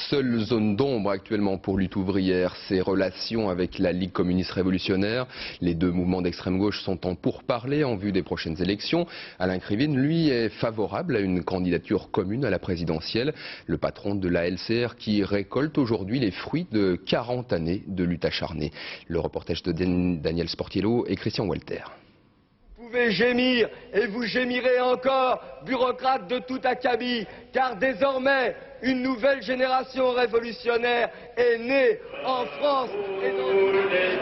Seule zone d'ombre actuellement pour Lutte ouvrière, ses relations avec la Ligue communiste révolutionnaire. Les deux mouvements d'extrême gauche sont en pourparlers en vue des prochaines élections. Alain Krivine, lui, est favorable à une candidature commune à la présidentielle. Le patron de la LCR qui récolte aujourd'hui les fruits de 40 années de lutte acharnée. Le reportage de Daniel Sportiello et Christian Walter. Vous pouvez gémir et vous gémirez encore, bureaucrates de tout acabit, car désormais une nouvelle génération révolutionnaire est née en France et dans tous les pays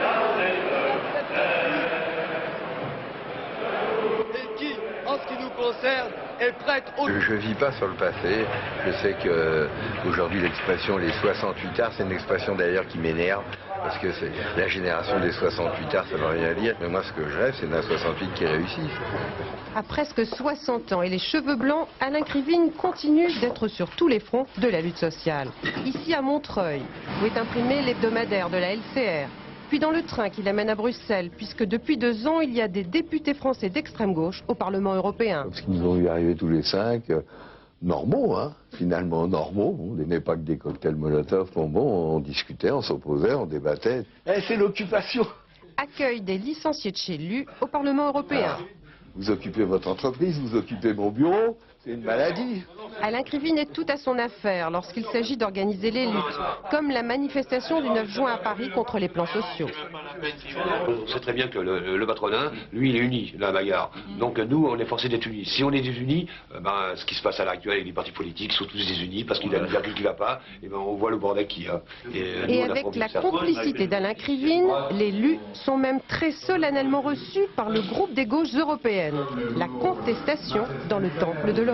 et qui, en ce qui nous concerne, est prête au... Je ne vis pas sur le passé. Je sais qu'aujourd'hui l'expression les 68 arts, c'est une expression d'ailleurs qui m'énerve. Parce que c'est la génération des 68 arts, ça ne veut rien dire. Mais moi, ce que je rêve, c'est d'un 68 qui réussisse. À presque 60 ans et les cheveux blancs, Alain Krivine continue d'être sur tous les fronts de la lutte sociale. Ici à Montreuil, où est imprimé l'hebdomadaire de la LCR. Puis dans le train qui l'amène à Bruxelles, puisque depuis 2 ans, il y a des députés français d'extrême gauche au Parlement européen. Parce qu'ils nous ont vu arriver tous les 5... normaux, hein, finalement normaux. On n'aimait pas que des cocktails Molotov. Bon, on discutait, on s'opposait, on débattait. C'est l'occupation. Accueil des licenciés de chez LU au Parlement européen. Vous occupez votre entreprise, vous occupez mon bureau, c'est une maladie. Alain Krivine est tout à son affaire lorsqu'il s'agit d'organiser les luttes, comme la manifestation du 9 juin à Paris contre les plans sociaux. On sait très bien que le patronat, lui, il est uni, la bagarre. Donc nous, on est forcé d'être unis. Si on est désunis, ce qui se passe à l'heure actuelle avec les partis politiques sont tous désunis parce qu'il y a une virgule qui ne va pas, et on voit le bordel qu'il y a. Et avec la complicité d'Alain Krivine, les élus sont même très solennellement reçus par le groupe des gauches européennes. La contestation dans le temple de l'Europe.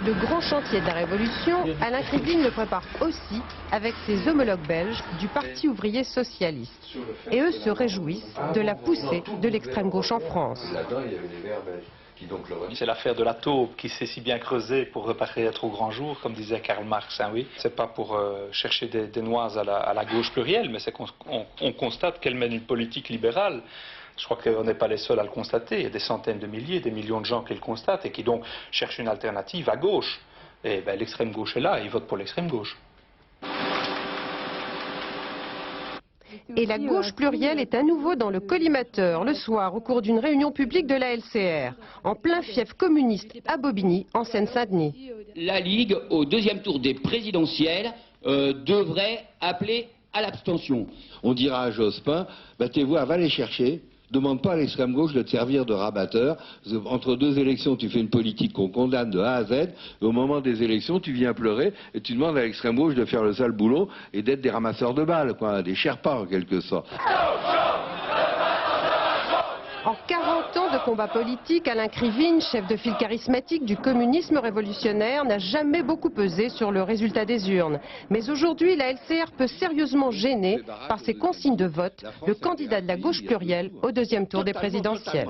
Le grand chantier de la Révolution, Alain Krivine le prépare aussi avec ses homologues belges du Parti ouvrier socialiste. Et eux se réjouissent de la poussée de l'extrême gauche en France. C'est l'affaire de la taupe qui s'est si bien creusée pour reparaître au grand jour, comme disait Karl Marx. Hein, oui. C'est pas pour chercher des noises à la gauche plurielle, mais c'est qu'on constate qu'elle mène une politique libérale. Je crois qu'on n'est pas les seuls à le constater. Il y a des centaines de milliers, des millions de gens qui le constatent et qui donc cherchent une alternative à gauche. Et ben, l'extrême gauche est là et ils votent pour l'extrême gauche. Et la gauche plurielle est à nouveau dans le collimateur le soir au cours d'une réunion publique de la LCR, en plein fief communiste à Bobigny, en Seine-Saint-Denis. La Ligue, au deuxième tour des présidentielles, devrait appeler à l'abstention. On dira à Jospin, tes voix, va les chercher. Demande pas à l'extrême gauche de te servir de rabatteur. Entre 2 élections, tu fais une politique qu'on condamne de A à Z. Et au moment des élections, tu viens pleurer et tu demandes à l'extrême gauche de faire le sale boulot et d'être des ramasseurs de balles, quoi, des Sherpas en quelque sorte. En 40 ans de combat politique, Alain Krivine, chef de file charismatique du communisme révolutionnaire, n'a jamais beaucoup pesé sur le résultat des urnes. Mais aujourd'hui, la LCR peut sérieusement gêner, par ses consignes de vote, le candidat de la gauche plurielle au 2e tour des présidentielles.